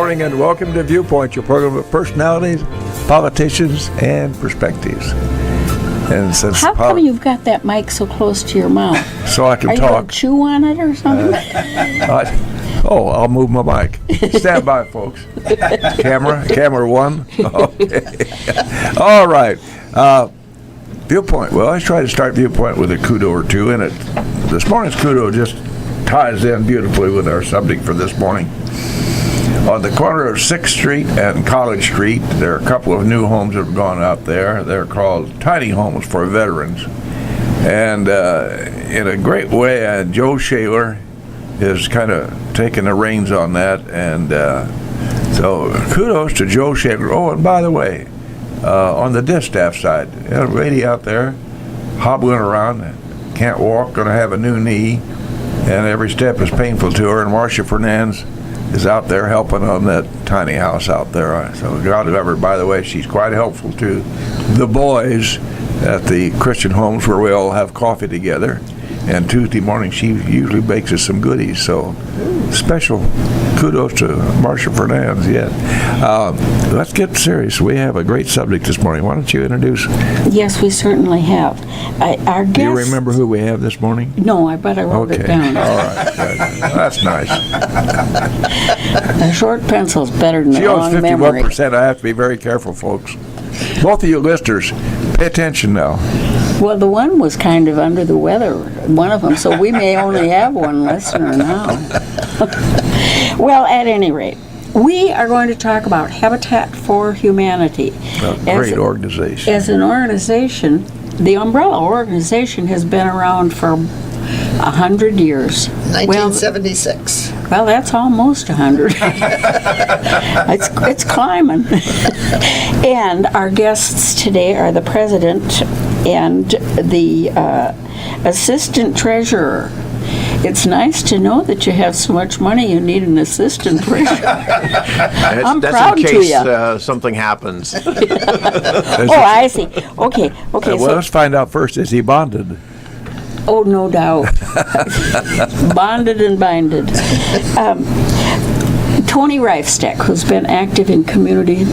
morning and welcome to Viewpoint, your program of personalities, politicians, and perspectives. And since How come you've got that mic so close to your mouth? So I can Are talk. you going to chew on it or something? I'll move my mic. Stand by, folks. Camera one. Okay. All right. Viewpoint. Well, I try to start Viewpoint with a kudo or two in it. This morning's kudo just ties in beautifully with our subject for this morning. On the corner of 6th Street and College Street, there are a couple of new homes that have gone out there. They're called tiny homes for veterans. And in a great way, Joe Shaler is kind of taking the reins on that. And so kudos to Joe Shaler. Oh, and by the way, on the distaff side, a lady out there hobbling around, can't walk, going to have a new knee, and every step is painful to her. And Marcia Fernandez is out there helping on that tiny house out there. So God love her. By the way, she's quite helpful to the boys at the Christian homes where we all have coffee together. And Tuesday morning, she usually bakes us some goodies. So special kudos to Marcia Fernandez. Yeah. Let's get serious. We have a great subject this morning. Why don't you introduce? Yes, we certainly have. Our guest. Do you remember who we have this morning? No, but I wrote it down. All right. That's nice. A short pencil's better than a long memory. She owns 51%. I have to be very careful, folks. Both of you listeners, pay attention now. Well, the one was kind of under the weather, one of them, so we may only have one listener now. Well, at any rate, we are going to talk about Habitat for Humanity. A great organization. As an organization, the umbrella organization has been around for 100 years. 1976. Well, that's almost 100. It's climbing. And our guests today are the president and the assistant treasurer. It's nice to know that you have so much money you need an assistant treasurer. I'm proud to you. That's in case something happens. Oh, I see. Okay. Well, let's find out first, is he bonded? Oh, no doubt. Bonded and binded. Toni Reifsteck, who's been active in community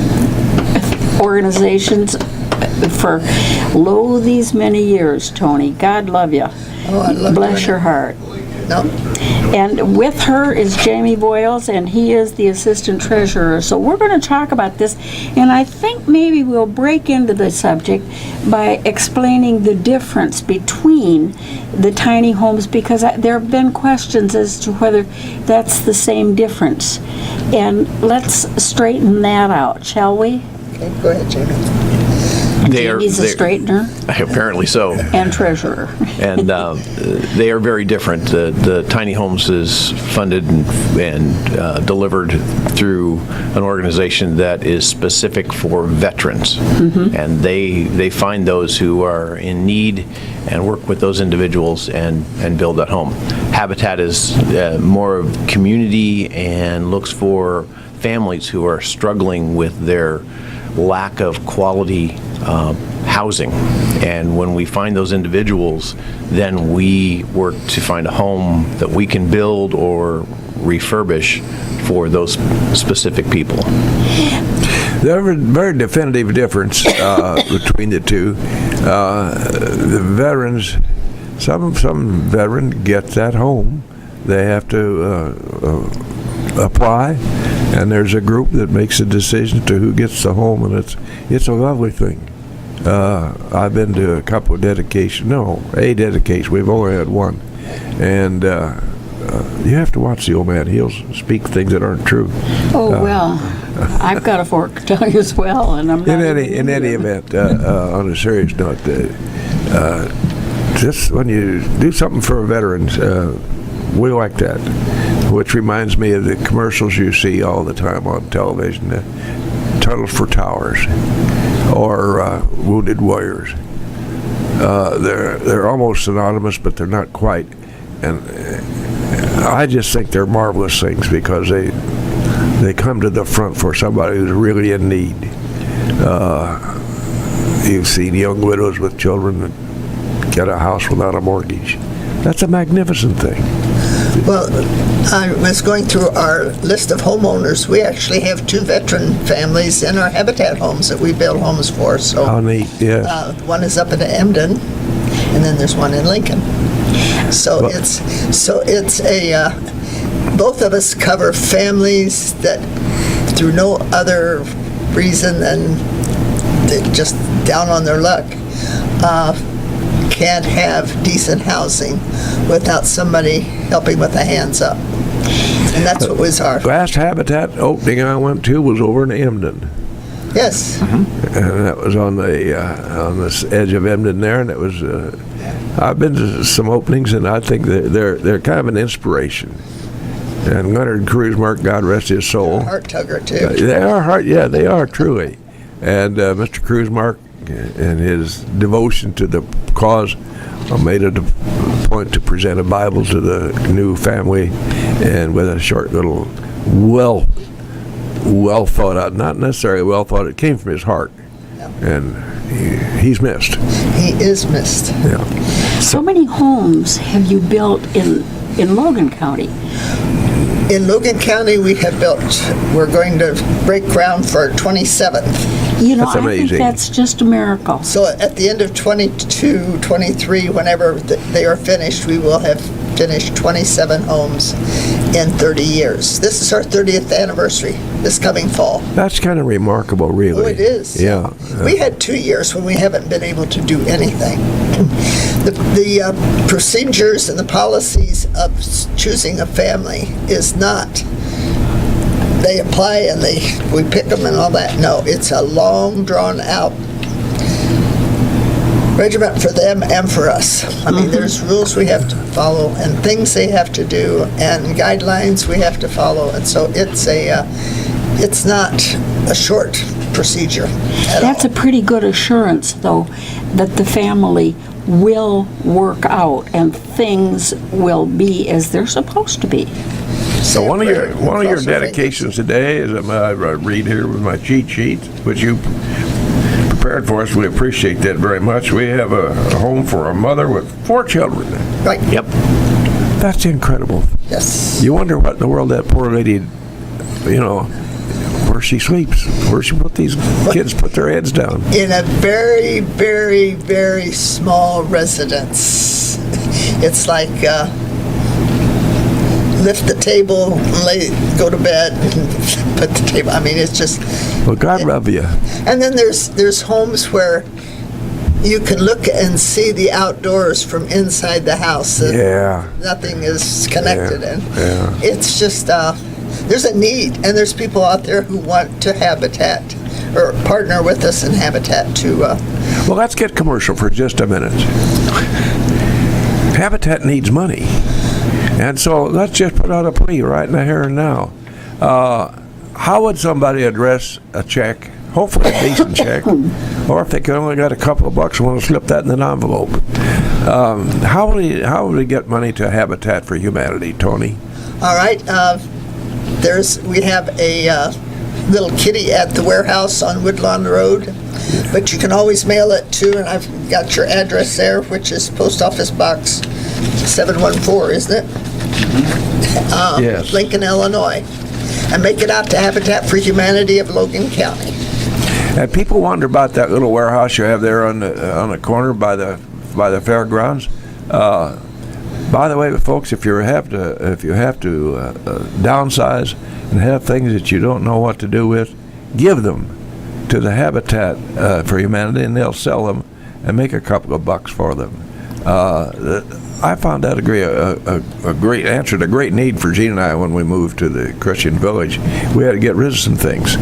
organizations for these many years, Toni. God love you. Oh, I love Bless your heart. No. And with her is Jamie Voyles, and he is the assistant treasurer. So we're going to talk about this, and I think maybe we'll break into the subject by explaining the difference between the tiny homes, because there have been questions as to whether that's the same difference. And let's straighten that out, shall we? Okay, go ahead, Jamie. Jamie's a straightener. Apparently so. And treasurer. And they are very different. The tiny homes is funded and delivered through an organization that is specific for veterans. Mm-hmm. And they find those who are in need and work with those individuals and build that home. Habitat is more of community and looks for families who are struggling with their lack of quality housing. And when we find those individuals, then we work to find a home that we can build or refurbish for those specific people. There's a very definitive difference between the two. The veterans, some veteran gets that home. They have to apply, and there's a group that makes a decision to who gets the home, and it's a lovely thing. I've been to a couple of dedications. We've only had one, and you have to watch the old man. He'll speak things that aren't true. Oh well, I've got a fork tongue as well, and I'm not. In any event, on a serious note, just when you do something for veterans, we like that. Which reminds me of the commercials you see all the time on television, Tunnels for Towers, or Wounded Warriors. They're almost synonymous, but they're not quite. And I just think they're marvelous things because they come to the front for somebody who's really in need. You've seen young widows with children that get a house without a mortgage. That's a magnificent thing. Well, I was going through our list of homeowners. We actually have 2 veteran families in our Habitat homes that we build homes for. So How neat, yes. one is up in Emden, and then there's one in Lincoln. So it's a both of us cover families that, through no other reason than they're just down on their luck, can't have decent housing without somebody helping with the hands up. And that's what was our... Last Habitat opening I went to was over in Emden. Yes. And that was on the edge of Emden there, and it was... I've been to some openings, and I think they're kind of an inspiration. And Leonard Kruzmark, God rest his soul. Heart tugger, too. They are they are truly. And Mr. Kruzmark and his devotion to the cause made it a point to present a Bible to the new family, and with a short little, well thought out, not necessarily well thought, it came from his heart. Yeah. And he's missed. He is missed. Yeah. How many homes have you built in Logan County? In Logan County, we have built, we're going to break ground for our 27th. You know, That's I think amazing. that's just a miracle. So at the end of 22, 23, whenever they are finished, we will have finished 27 homes in 30 years. This is our 30th anniversary this coming fall. That's kind of remarkable, really. Oh, it is. Yeah. We had 2 years when we haven't been able to do anything. The procedures and the policies of choosing a family is not they apply and we pick them and all that. No, it's a long, drawn-out regiment for them and for us. I mean, there's rules we have to follow and things they have to do and guidelines we have to follow. And so it's not a short procedure at That's all. a pretty good assurance, though, that the family will work out and things will be as they're supposed to be. So one of your Cross our dedications today is I read here with my cheat sheet, which you prepared for us. We appreciate that very much. We have a home for a mother with 4 children. fingers. Right. Yep. That's incredible. Yes. You wonder what in the world that poor lady, where she sleeps, where she put these kids put their heads down. In a very, very, very small residence. It's like lift the table, go to bed, and put the table. I mean, it's just. Well, God love you. And then there's homes where you can look and see the outdoors from inside the house. Yeah. Nothing is connected, Yeah, and yeah. it's just there's a need, and there's people out there who want to habitat or partner with us in habitat to. Well, let's get commercial for just a minute. Habitat needs money. And so let's just put out a plea right in the here and now. How would somebody address a check, hopefully a decent check, or if they can only got a couple of bucks and want to slip that in an envelope? How would we get money to Habitat for Humanity, Toni? All right, we have a little kitty at the warehouse on Woodlawn Road, but you can always mail it to, and I've got your address there, which is Post Office Box 714, isn't it? Yes. Lincoln, Illinois. And make it out to Habitat for Humanity of Logan County. And people wonder about that little warehouse you have there on the corner by the fairgrounds. By the way, folks, if you have to downsize and have things that you don't know what to do with, give them to the Habitat for Humanity, and they'll sell them and make a couple of bucks for them. I found that a great answer to a great need for Gene and I when we moved to the Christian Village. We had to get rid of some things,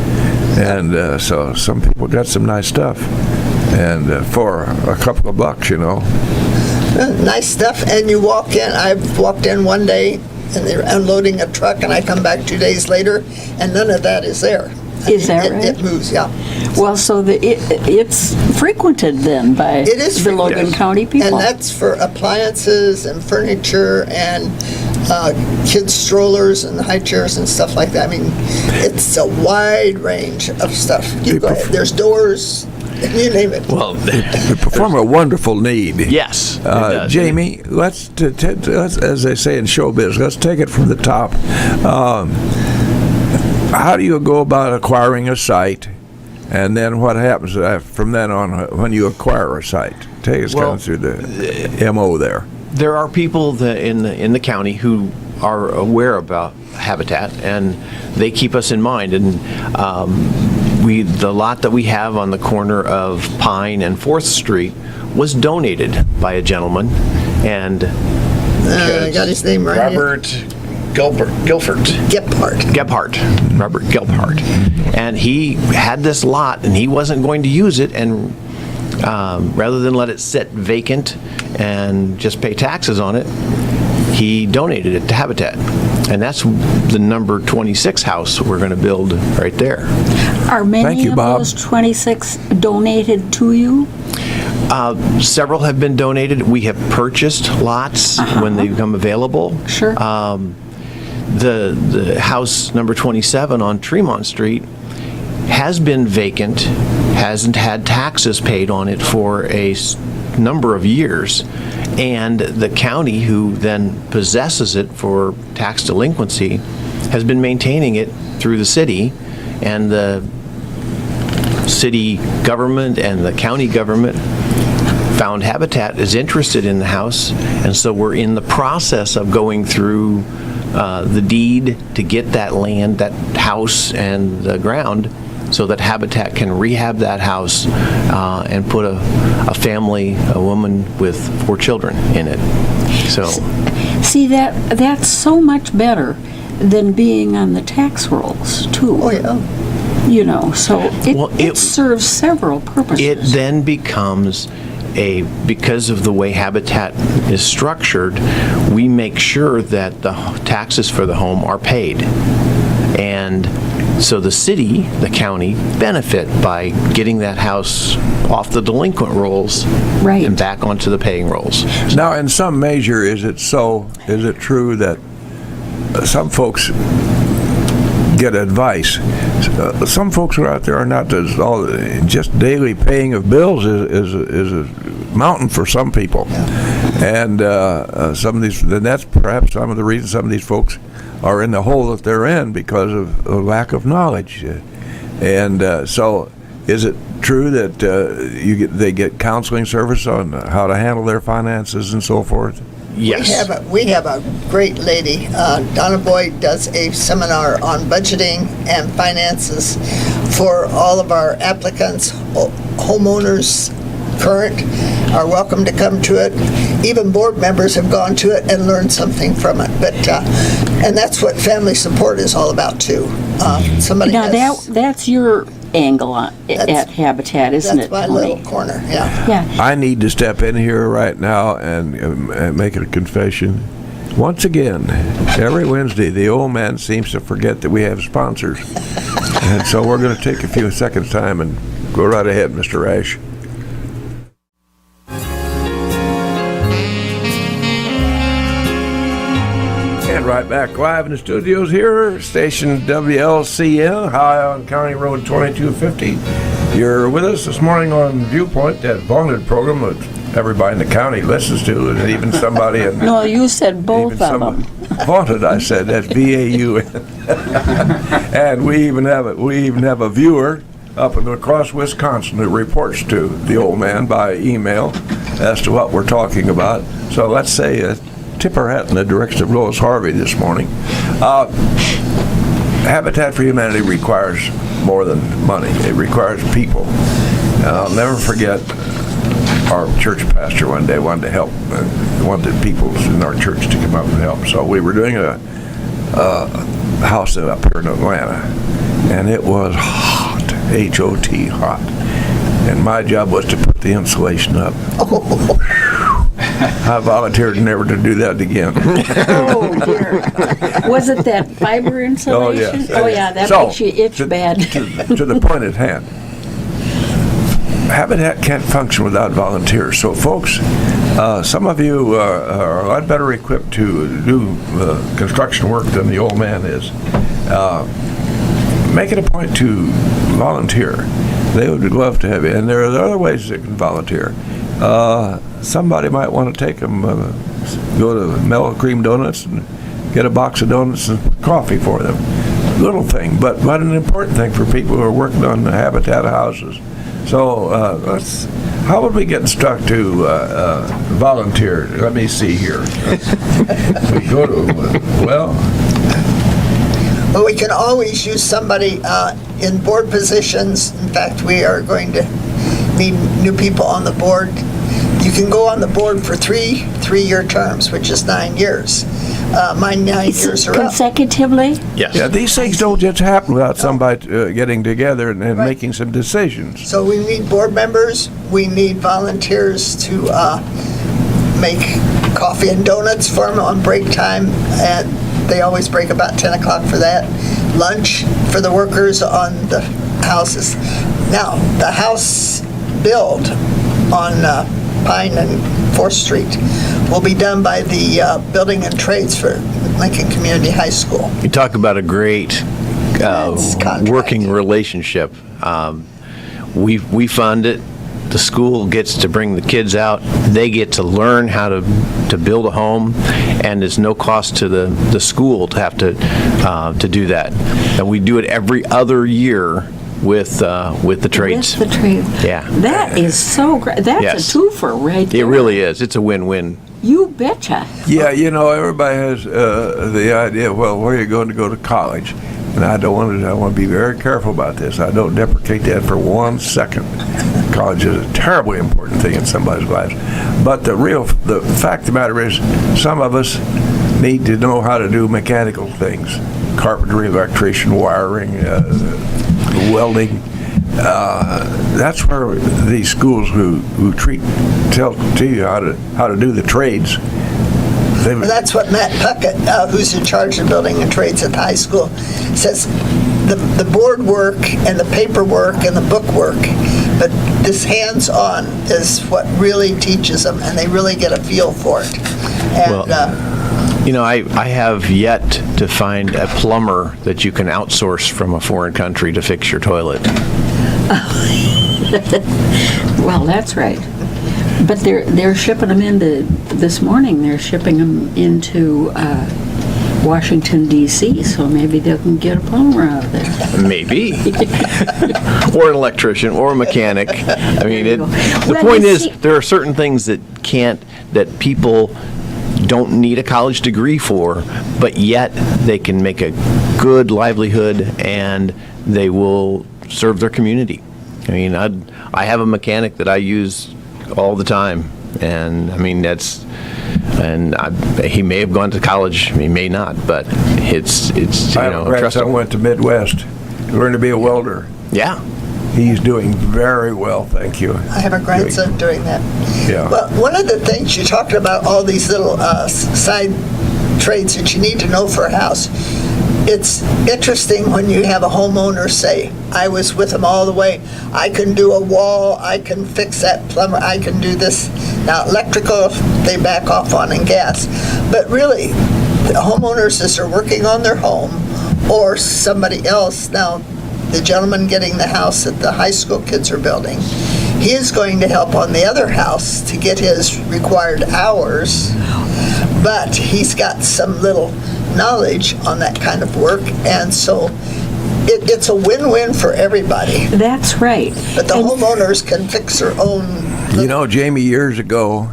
and so some people got some nice stuff, and for a couple of bucks, Nice stuff, and you walk in. I've walked in one day, and they're unloading a truck, and I come back 2 days later, and none of that is there. Is that right? It moves, yeah. Well, so it's frequented then by It is the Logan frequented. County people. And that's for appliances and furniture and kids' strollers and high chairs and stuff like that. I mean, it's a wide range of stuff. You go ahead. There's doors. You name it. Well, They perform a wonderful need. yes. it does. Jamie, let's, as they say in showbiz, let's take it from the top. How do you go about acquiring a site, and then what happens from then on when you acquire a site? Take us kind of through the MO there. There are people in the county who are aware about habitat, and they keep us in mind. And the lot that we have on the corner of Pine and 4th Street was donated by a gentleman, and I got his name right here. Robert Gebhardt, Robert Gebhardt, and he had this lot, and he wasn't going to use it, and rather than let it sit vacant and just pay taxes on it, he donated it to Habitat. And that's the number 26 house we're going to build right there. Are many Thank you, of Bob. those 26 donated to you? Several have been donated. We have purchased lots when they become available. Sure. The house number 27 on Tremont Street has been vacant, hasn't had taxes paid on it for a number of years, and the county, who then possesses it for tax delinquency, has been maintaining it through the city, and the city government and the county government found Habitat is interested in the house, and so we're in the process of going through the deed to get that land, that house and the ground, so that Habitat can rehab that house and put a family, a woman with 4 children in it. So, See, that's so much better than being on the tax rolls, too. Oh, yeah. You know, so it it serves several purposes. it then becomes because of the way Habitat is structured, we make sure that the taxes for the home are paid. And so the city, the county, benefit by getting that house off the delinquent rolls Right. and back onto the paying rolls. Now, in some measure, is it true that some folks get advice? Some folks who are out there are not just daily paying of bills is a mountain for some people, and some of these. Then that's perhaps some of the reasons some of these folks are in the hole that they're in because of a lack of knowledge. And so, is it true that they get counseling service on how to handle their finances and so forth? Yes. We have a great lady. Donna Boyd does a seminar on budgeting and finances for all of our applicants, homeowners, current, are welcome to come to it. Even board members have gone to it and learned something from it. But and that's what family support is all about too. Somebody Now, has, that's your angle at Habitat, isn't it, that's my Toni? little corner. Yeah. Yeah. I need to step in here right now and make a confession. Once again, every Wednesday, the old man seems to forget that we have sponsors. And so we're going to take a few seconds' time and go right ahead, Mr. Ash. And right back live in the studios here, station WLCN, high on County Road 2250. You're with us this morning on Viewpoint, that vaunted program that everybody in the county listens to, and even somebody in... No, you said both of them. Vaunted, I said. That's VAUN. And we even have a viewer up across Wisconsin who reports to the old man by email as to what we're talking about. So let's say tip our hat in the direction of Lois Harvey this morning. Habitat for Humanity requires more than money. It requires people. I'll never forget our church pastor one day wanted to help, wanted people in our church to come up and help. So we were doing a house up here in Atlanta, and it was hot, H-O-T, hot. And my job was to put the insulation up. I volunteered never to do that again. Oh, dear. Was it that fiber insulation? yes. Oh, yeah, that So, makes you itch bad. To the point at hand, Habitat can't function without volunteers. So, folks, some of you are a lot better equipped to do construction work than the old man is. make it a point to volunteer. They would love to have you. And there are other ways they can volunteer. Somebody might want to take them, go to Mellow Cream Donuts and get a box of donuts and coffee for them. Little thing, but an important thing for people who are working on the habitat houses. So how would we get stuck to volunteer? Let me see here. We go to, well, we can always use somebody in board positions. In fact, we are going to need new people on the board. You can go on the board for three-year terms, which is 9 years. My 9 years are up. Consecutively? Yes. yeah, these things don't just happen without somebody getting together and Right. making some decisions. So we need board members, we need volunteers to make coffee and donuts for them on break time, and they always break about 10 o'clock for that. Lunch for the workers on the houses. Now, the house build on Pine and 4th Street will be done by the Building and Trades for Lincoln Community High School. You talk about a great That's contract. working relationship. We fund it. The school gets to bring the kids out. They get to learn how to build a home, and there's no cost to the school to have to do that. And we do it every other year with the trades. With the trades. Yeah. That is so great. That's Yes. a twofer right there. It really is. It's a win-win. You betcha. Yeah, everybody has the idea, well, where are you going to go to college? And I want to be very careful about this. I don't deprecate that for 1 second. College is a terribly important thing in somebody's life. But the fact of the matter is, some of us need to know how to do mechanical things. Carpentry, electrician, wiring, welding. That's where these schools who tell you how to do the trades. And that's what Matt Puckett, who's in charge of Building and Trades at the high school, says. The board work and the paperwork and the book work, but this hands-on is what really teaches them, and they really get a feel for it. And I have yet to find a plumber that you can outsource from a foreign country to fix your toilet. Well, that's right. But they're shipping them into, this morning, they're shipping them into Washington, D.C., so maybe they can get a plumber out of there. Maybe. Or an electrician, or a mechanic. I mean, There you go. the Well, point you is, see- there are certain things that people don't need a college degree for, but yet they can make a good livelihood and they will serve their community. I mean, I have a mechanic that I use all the time, and I mean, he may have gone to college, he may not, but it's I have a grandson trustable. went to Midwest, learned to be a welder. Yeah. He's doing very well, thank you. I have a grandson doing that. Yeah. Well, one of the things you're talking about, all these little side trades that you need to know for a house. It's interesting when you have a homeowner say, I was with them all the way. I can do a wall, I can fix that plumber, I can do this. Now, electrical, they back off on, and gas. But really, the homeowners, as they're working on their home, or somebody else, now, the gentleman getting the house that the high school kids are building, he is going to help on the other house to get his required hours, but he's got some little knowledge on that kind of work, and so it's a win-win for everybody. That's right. But the And- homeowners can fix their own. Jamie, years ago,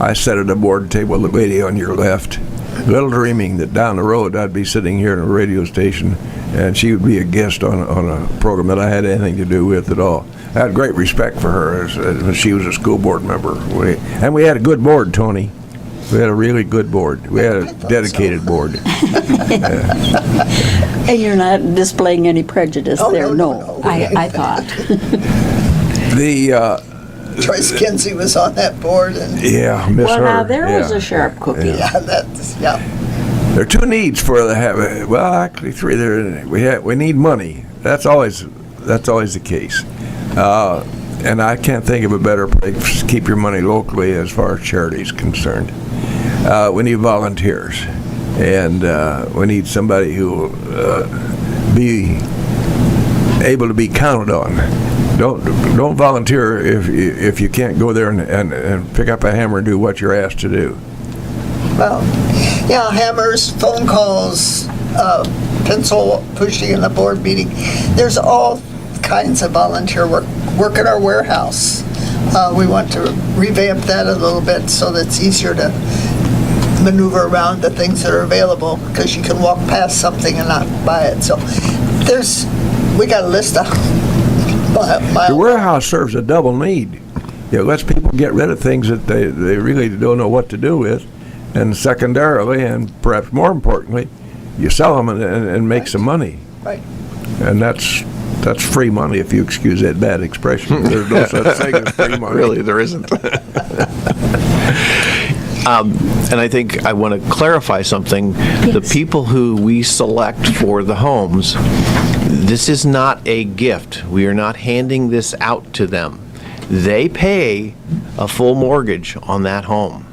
I sat at a board table with a lady on your left, little dreaming that down the road I'd be sitting here in a radio station and she would be a guest on a program that I had anything to do with at all. I had great respect for her as she was a school board member. And we had a good board, Toni. We had a really good board. We had a dedicated board. And you're not displaying any prejudice Oh, there, no. I thought. Joyce Kinsey was on that board, and Yeah, miss Well, her. now, there was Yeah. a sharp cookie. yeah, that's, yeah. There are two needs for the habit. Well, actually three. We need money. That's always the case. And I can't think of a better place to keep your money locally as far as charity is concerned. We need volunteers, and we need somebody who will be able to be counted on. Don't volunteer if you can't go there and pick up a hammer and do what you're asked to do. Well, yeah, hammers, phone calls, pencil pushing in the board meeting. There's all kinds of volunteer work. Work at our warehouse. We want to revamp that a little bit so that it's easier to maneuver around the things that are available, because you can walk past something and not buy it. So we got a list of The warehouse serves a double need. It lets people get rid of things that they really don't know what to do with, and secondarily, and perhaps more importantly, you sell them and make some money. Right. And that's free money, if you excuse that bad expression. There's no such thing as free money. Really, there isn't. And I think I want to clarify something. Yes. The people who we select for the homes, this is not a gift. We are not handing this out to them. They pay a full mortgage on that home.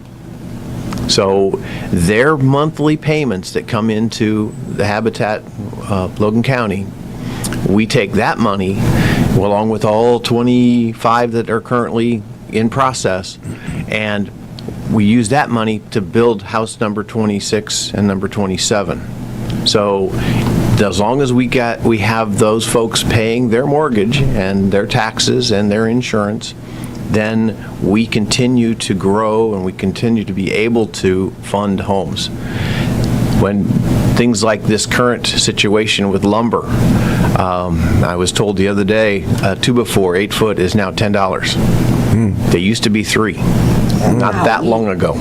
So their monthly payments that come into the Habitat Logan County, we take that money along with all 25 that are currently in process, and we use that money to build house number 26 and number 27. So as long as we have those folks paying their mortgage and their taxes and their insurance, then we continue to grow and we continue to be able to fund homes. When things like this current situation with lumber, I was told the other day, a 2x4 8-foot is now $10. They used to be $3, not that long ago.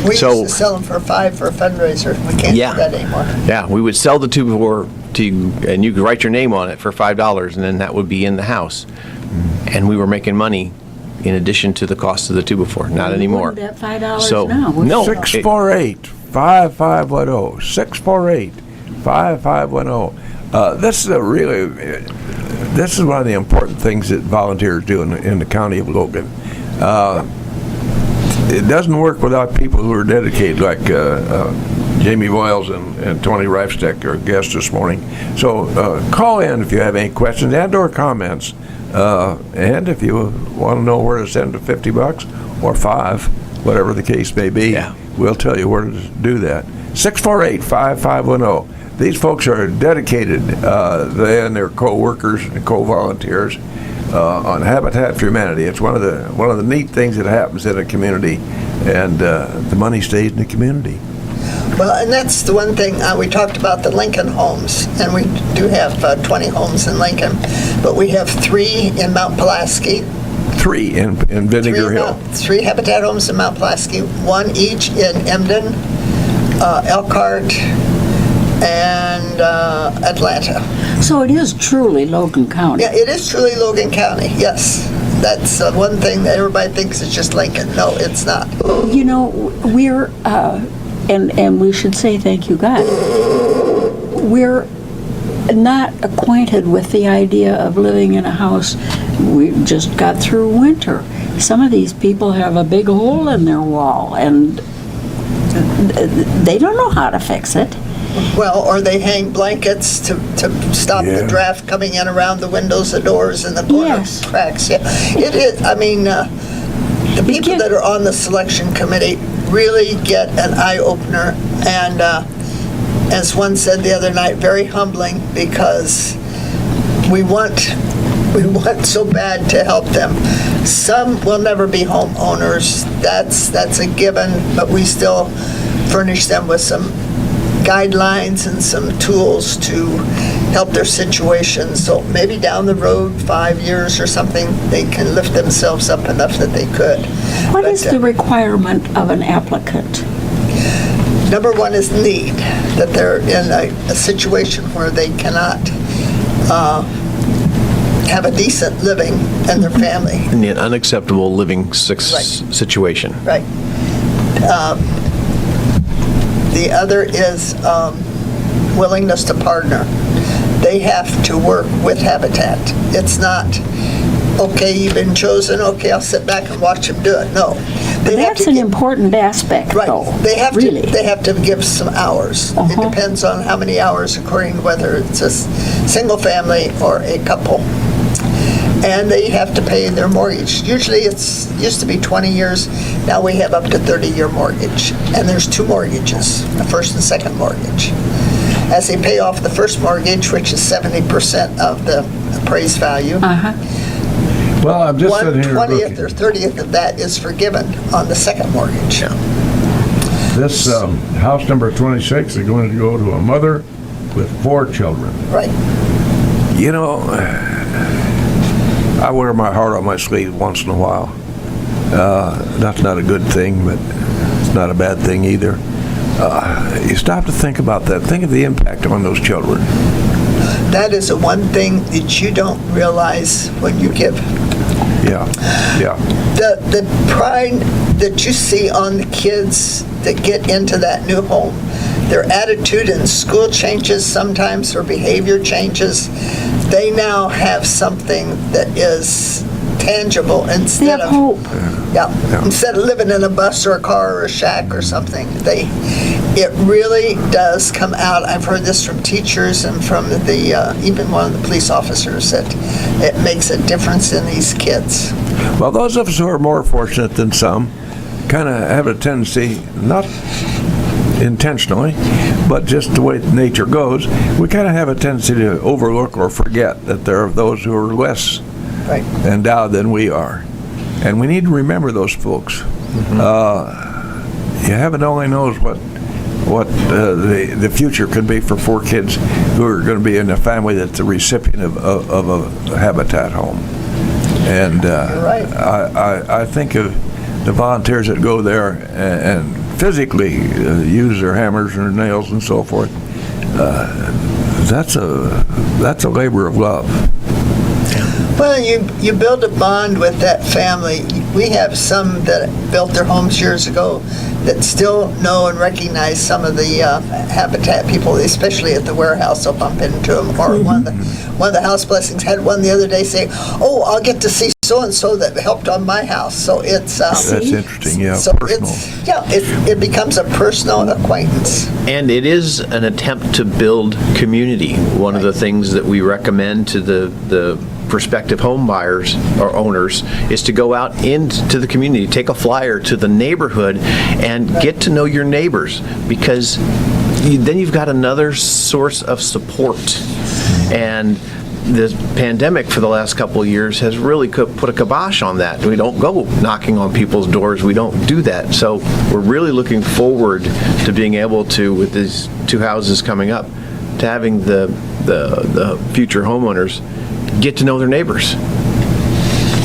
We used to sell them for $5 for a fundraiser. We can't do that anymore. Yeah, we would sell the 2x4 to you, and you could write your name on it for $5, and then that would be in the house. And we were making money in addition to the cost of the 2x4. Not anymore. Wouldn't that $5 So, now? no. 648-5510. 648-5510. This is one of the important things that volunteers do in the county of Logan. It doesn't work without people who are dedicated, like Jamie Voyles and Toni Reifsteck, our guests this morning. So call in if you have any questions and or comments. And if you want to know where to send the $50 or $5, whatever the case may be, we'll tell you where to do that. 648-5510. These folks are dedicated, they and their co-workers and co-volunteers, on Habitat for Humanity. It's one of the neat things that happens in a community, and the money stays in the community. Well, and that's the one thing, we talked about the Lincoln homes, and we do have 20 homes in Lincoln, but we have 3 in Mount Pulaski. 3 in Vinegar Hill. 3 Habitat homes in Mount Pulaski, 1 each in Emden, Elkhart, and Atlanta. So it is truly Logan County. Yeah, it is truly Logan County, yes. That's one thing that everybody thinks is just Lincoln. No, it's not. You know, we're, and we should say thank you, God. We're not acquainted with the idea of living in a house. We just got through winter. Some of these people have a big hole in their wall, and they don't know how to fix it. Well, or they hang blankets to stop the draft coming in around the windows, the doors, and the corner cracks. Yeah, it is. I mean, the people that are on the selection committee really get an eye-opener, and as one said the other night, very humbling, because we want so bad to help them. Some will never be homeowners. That's a given, but we still furnish them with some guidelines and some tools to help their situation. So maybe down the road, 5 years or something, they can lift themselves up enough that they could. What is the requirement of an applicant? Number one is need, that they're in a situation where they cannot have a decent living and their family. In an unacceptable living situation. Right. The other is willingness to partner. They have to work with Habitat. It's not, okay, you've been chosen, okay, I'll sit back and watch them do it. No, They have That's to an give- important aspect, Right, though. they have really. to, they have to give some hours. It Uh-huh. depends on how many hours according to whether it's a single family or a couple. And they have to pay their mortgage. Usually used to be 20 years, now we have up to 30-year mortgage. And there's two mortgages, a first and second mortgage. As they pay off the first mortgage, which is 70% of the appraised value, Uh-huh. Well, I'm just sitting here 1/20th or looking. 30th of that is forgiven on the second mortgage. This house number 26 is going to go to a mother with 4 children. Right. You know, I wear my heart on my sleeve once in a while. That's not a good thing, but it's not a bad thing either. You stop to think about that. Think of the impact on those children. That is the one thing that you don't realize when you give. Yeah, yeah. The pride that you see on the kids that get into that new home, their attitude in school changes sometimes, or behavior changes. They now have something that is tangible They instead have of hope. yeah, instead of living in a bus or a car or a shack or something. It really does come out. I've heard this from teachers and from the even one of the police officers, that it makes a difference in these kids. Well, those of us who are more fortunate than some kind of have a tendency, not intentionally, but just the way nature goes, we kind of have a tendency to overlook or forget that there are those who are less Right. endowed than we are. And we need to remember those folks. Heaven only knows what the future could be for 4 kids who are going to be in a family that's a recipient of a habitat home. And right. I think of the volunteers that go there and physically use their hammers and their nails and so forth. That's a labor of love. Well, you build a bond with that family. We have some that built their homes years ago that still know and recognize some of the habitat people, especially at the warehouse. I'll bump into them. Or one of the house blessings had one the other day say, "Oh, I'll get to see so-and-so that helped on my house." So it's That's interesting, yeah, so personal. it becomes a personal acquaintance. And it is an attempt to build community. One of the things that we recommend to the prospective home buyers or owners is to go out into the community, take a flyer to the neighborhood, and get to know your neighbors, because then you've got another source of support. And the pandemic for the last couple of years has really put a kibosh on that. We don't go knocking on people's doors. We don't do that. So we're really looking forward to being able to, with these 2 houses coming up, to having the future homeowners get to know their neighbors.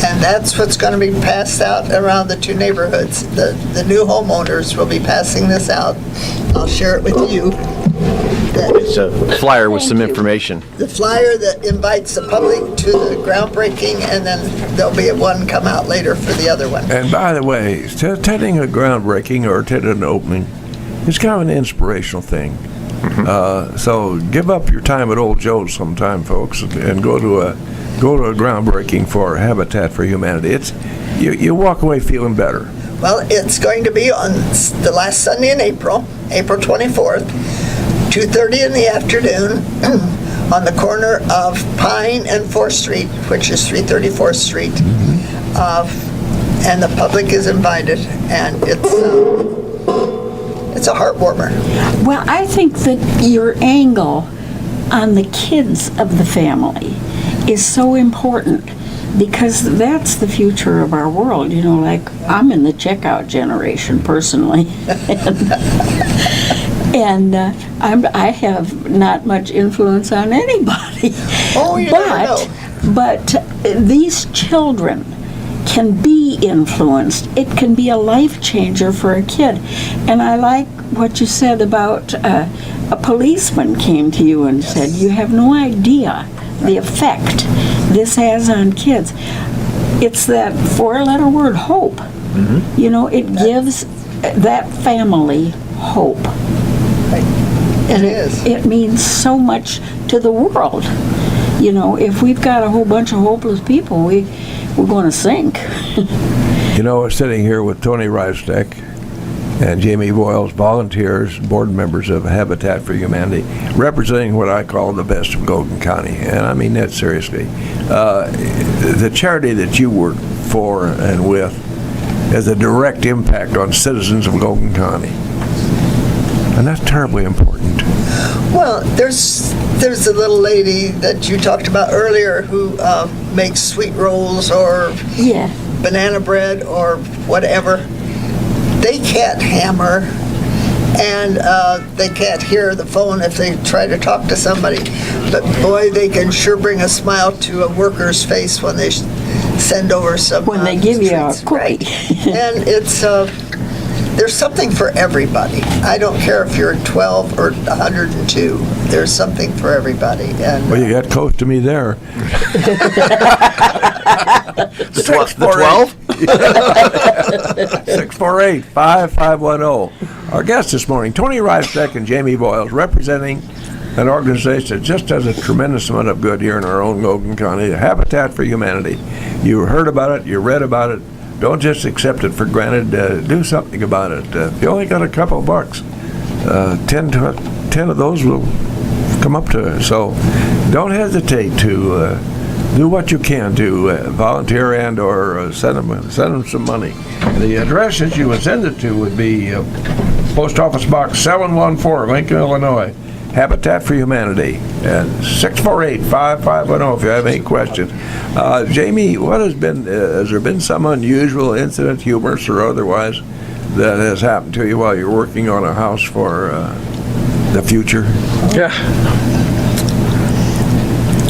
And that's what's going to be passed out around the 2 neighborhoods. The new homeowners will be passing this out. I'll share it with you. It's a flyer with some Thank you. information. The flyer that invites the public to the groundbreaking, and then there'll be one come out later for the other one. And by the way, attending a groundbreaking or attending an opening is kind of an inspirational thing. So give up your time at Old Joe's sometime, folks, and go to a groundbreaking for Habitat for Humanity. It's you walk away feeling better. Well, it's going to be on the last Sunday in April, April 24th, 2:30 in the afternoon, on the corner of Pine and 4th Street, which is 334th Street. And the public is invited, and it's a heart warmer. Well, I think that your angle on the kids of the family is so important, because that's the future of our world. You know, like, I'm in the checkout generation personally. And I have not much influence on anybody. Oh, you never know. But these children can be influenced. It can be a life changer for a kid. And I like what you said about a policeman came to you and said, you have no idea the effect this has on kids. It's that 4-letter word, hope. Mm-hmm. You know, it gives that family hope. And it means so much to the world. You know, if we've got a whole bunch of hopeless people, we're going to sink. You know, we're sitting here with Toni Reifsteck and Jamie Voyles, volunteers, board members of Habitat for Humanity, representing what I call the best of Logan County, and I mean that seriously. The charity that you work for and with has a direct impact on citizens of Logan County, and that's terribly important. Well, there's a little lady that you talked about earlier who makes sweet rolls or Yeah. banana bread or whatever. They can't hammer, and they can't hear the phone if they try to talk to somebody. But boy, they can sure bring a smile to a worker's face when they send over some. When they give you a treats. cookie. Right. And it's there's something for everybody. I don't care if you're 12 or 102. There's something for everybody. And Well, you got close to me there. The 12? 648-5510. Our guest this morning, Toni Reifsteck and Jamie Voyles, representing an organization that just does a tremendous amount of good here in our own Logan County, Habitat for Humanity. You heard about it, you read about it. Don't just accept it for granted. Do something about it. If you only got a couple bucks, 10 of those will come up to it. So don't hesitate to do what you can to volunteer and or send them some money. The addresses you would send it to would be Post Office Box 714, Lincoln, Illinois. Habitat for Humanity, and 648-5510 if you have any questions. Jamie, what has there been some unusual incident, humorous or otherwise, that has happened to you while you're working on a house for the future? Yeah.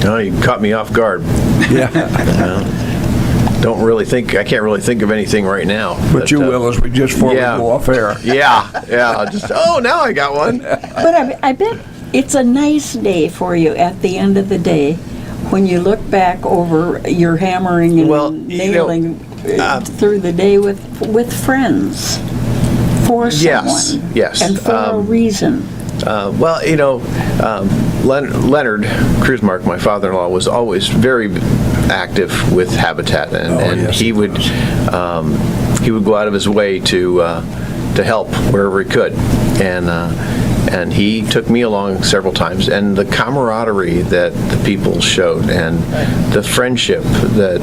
Oh, you caught me off guard. Yeah. I can't really think of anything right now. But you will as we just before we go off air. Yeah. Now I got one. But I bet it's a nice day for you at the end of the day when you look back over your hammering and nailing through the day with friends for someone. Yes. And for a reason. Leonard Kruzmark, my father-in-law, was always very active with Habitat, and yes, he would go out of his way to help wherever he could, and he took me along several times, and the camaraderie that the people showed, and the friendship, that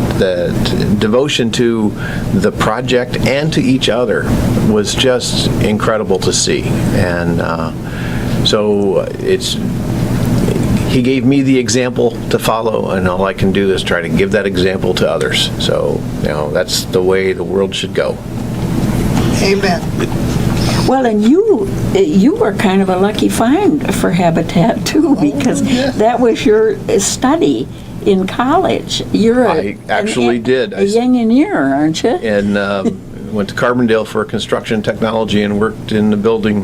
devotion to the project and to each other was just incredible to see, and so he gave me the example to follow, and all I can do is try to give that example to others. So, that's the way the world should go. amen. Well, and you were kind of a lucky find for Habitat too, because that was your study in college. I actually did. A engineer, aren't you? And went to Carbondale for construction technology and worked in the building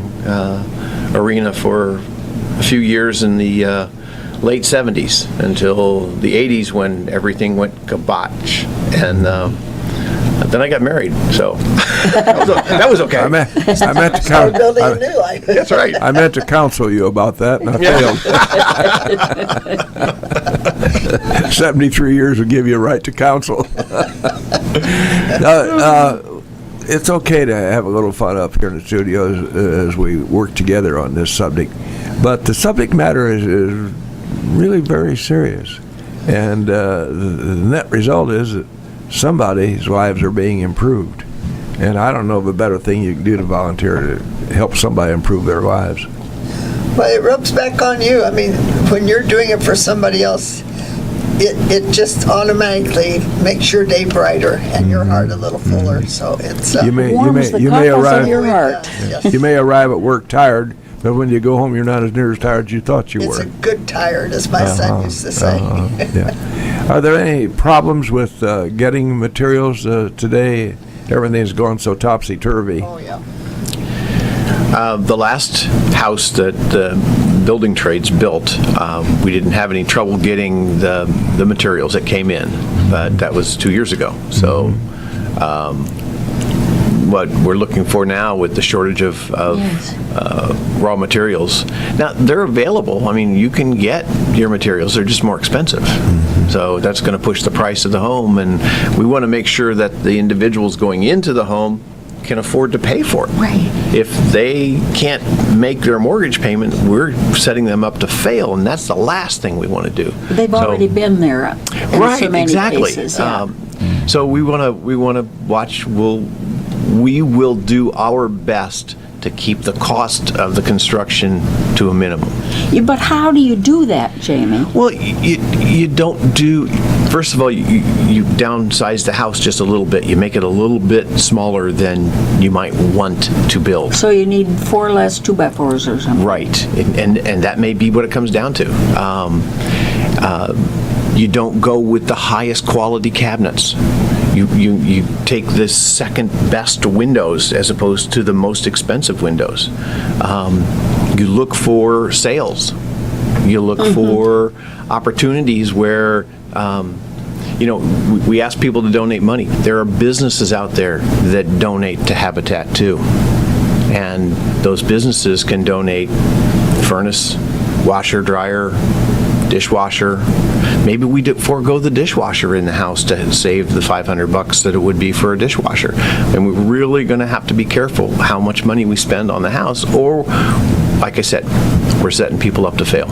arena for a few years in the late 70s until the 80s when everything went kabotch. And then I got married, so that was okay. I meant to Start building a new life. That's right. I meant to counsel you about that, and I failed. 73 years will give you a right to counsel. It's okay to have a little fun up here in the studio as we work together on this subject, but the subject matter is really very serious, and the net result is that somebody's lives are being improved, and I don't know of a better thing you can do to volunteer to help somebody improve their lives. Well, it rubs back on you. I mean, when you're doing it for somebody else, it just automatically makes your day brighter and your heart a little fuller. So it's You may warms the arrive cockles of your heart. Yes. you may arrive at work tired, but when you go home, you're not as near as tired as you thought you It's were. a good tired, as my son used to say. Yeah. Are there any problems with getting materials today? Everything's gone so topsy-turvy. Oh, yeah. The last house that the building trades built, we didn't have any trouble getting the materials that came in, but that was 2 years ago. So what we're looking for now with the shortage of raw materials, now they're available. I mean, you can get your materials, they're just more expensive. So that's going to push the price of the home, and we want to make sure that the individuals going into the home can afford to pay for it. Right. If they can't make their mortgage payment, we're setting them up to fail, and that's the last thing we want to do. They've So- already been there in Right, so many exactly. cases. Yeah. So we want to watch. We will do our best to keep the cost of the construction to a minimum. Yeah, but how do you do that, Jamie? Well, you don't do. First of all, you downsize the house just a little bit. You make it a little bit smaller than you might want to build. So you need 4 less 2x4s or something. Right, and that may be what it comes down to. You don't go with the highest quality cabinets. You take the second best windows as opposed to the most expensive windows. You look for sales. You look for opportunities where, we ask people to donate money. There are businesses out there that donate to Habitat too. And those businesses can donate furnace, washer, dryer, dishwasher. Maybe we forego the dishwasher in the house to save the $500 that it would be for a dishwasher. And we're really going to have to be careful how much money we spend on the house, or, like I said, we're setting people up to fail.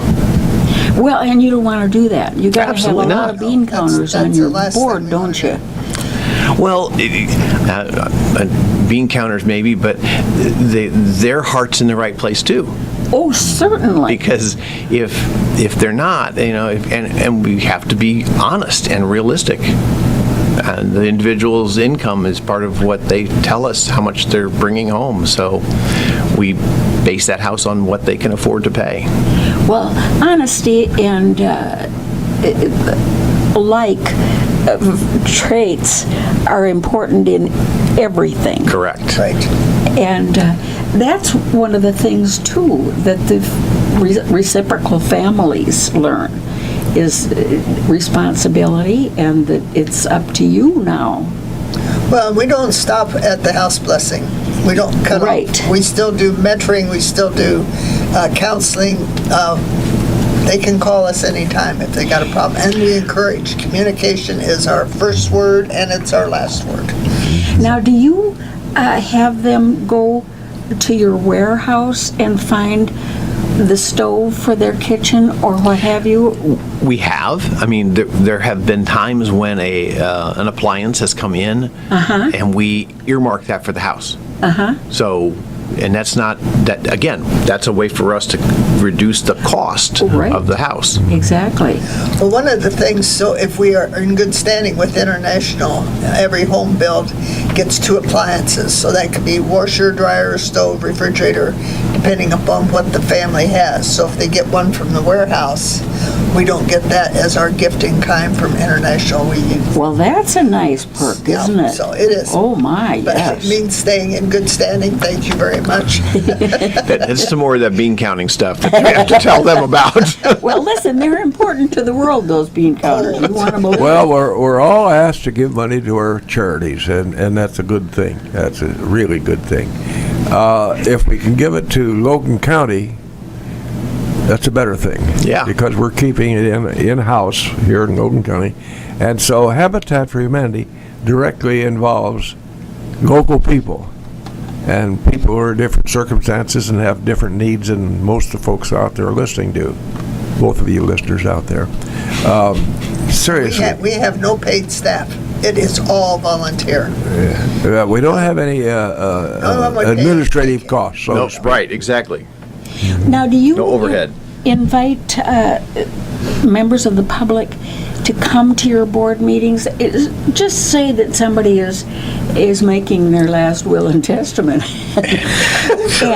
Well, and you don't want to do that. You got to have a Absolutely lot not. of bean counters on That's your the last thing board, we don't want you? Well, bean counters maybe, but their heart's in the right place too. Oh, certainly. Because if they're not, and we have to be honest and realistic. And the individual's income is part of what they tell us how much they're bringing home. So we base that house on what they can afford to pay. Well, honesty and traits are important in everything. Correct. Right. And that's one of the things, too, that the reciprocal families learn is responsibility, and that it's up to you now. Well, we don't stop at the house blessing. We don't cut Right. off. We still do mentoring. We still do counseling. They can call us anytime if they got a problem. And we encourage. Communication is our first word, and it's our last word. Now, do you have them go to your warehouse and find the stove for their kitchen or what have you? We have. I mean, there have been times when an appliance has come in, and we earmark that for the house. So, and that's not that. Again, that's a way for us to reduce the cost Right. of the house. Exactly. Well, one of the things, so if we are in good standing with International, every home build gets 2 appliances. So that could be washer, dryer, stove, refrigerator, depending upon what the family has. So if they get one from the warehouse, we don't get that as our gift in kind from International. Well, that's a nice perk, Yeah, isn't it? so it is. Oh, my, But yes. it means staying in good standing. Thank you very much. It's some more of that bean counting stuff that we have to tell them about. Well, listen, they're important to the world, those bean counters. You want them over. Well, we're all asked to give money to our charities, and that's a good thing. That's a really good thing. If we can give it to Logan County, that's a better thing. Yeah. Because we're keeping it in-house here in Logan County. And so Habitat for Humanity directly involves local people. And people who are in different circumstances and have different needs than most of the folks out there listening do. Both of you listeners out there. Seriously. We have no paid staff. It is all volunteer. We don't have any administrative costs, so No, to speak. right, exactly. Now, do you No overhead. invite members of the public to come to your board meetings? Just say that somebody is making their last will and testament.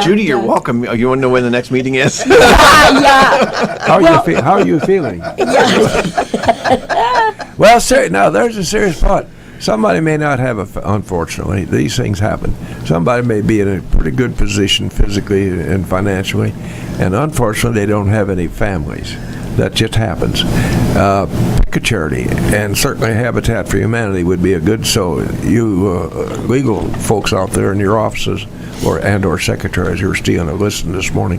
Judy, you're welcome. You want to know when the next meeting is? Yeah. How are you feeling? Well, now there's a serious part. Somebody may not have unfortunately, these things happen. Somebody may be in a pretty good position physically and financially, and unfortunately they don't have any families. That just happens. Pick a charity, and certainly Habitat for Humanity would be a good, so you legal folks out there in your offices or secretaries who are still listening this morning,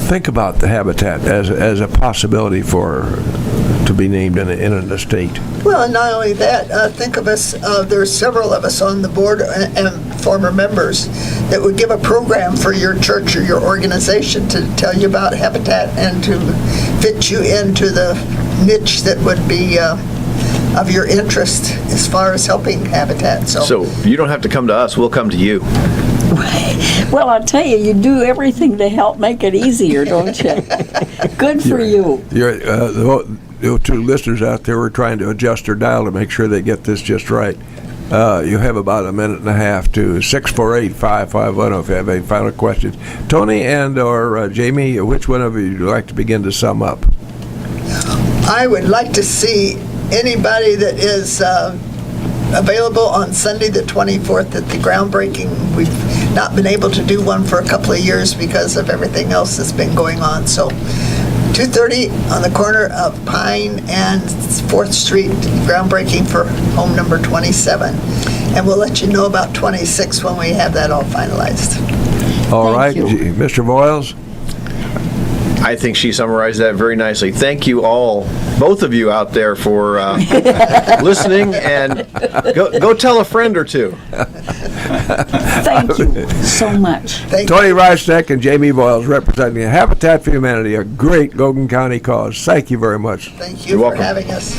think about the Habitat as a possibility to to be named in an estate. Well, and not only that, think of us, there's several of us on the board and former members that would give a program for your church or your organization to tell you about habitat and to fit you into the niche that would be of your interest as far as helping habitat. So you don't have to come to us, we'll come to you. Well, I'll tell you, you do everything to help make it easier, don't you? Good for you. You're, the two listeners out there were trying to adjust their dial to make sure they get this just right. You have about a minute and a half to 648-5510 if you have any final questions. Toni and or Jamie, which one of you would like to begin to sum up? I would like to see anybody that is available on Sunday the 24th at the groundbreaking. We've not been able to do one for a couple of years because of everything else that's been going on. So 2:30 on the corner of Pine and 4th Street, groundbreaking for home number 27. And we'll let you know about 26 when we have that all finalized. All right, Thank you. Mr. Voyles? I think she summarized that very nicely. Thank you all, both of you out there for listening, and go tell a friend or two. Thank you so much. Thank you. Toni Reifsteck and Jamie Voyles representing Habitat for Humanity, a great Logan County cause. Thank you very much. Thank you You're for welcome. having us.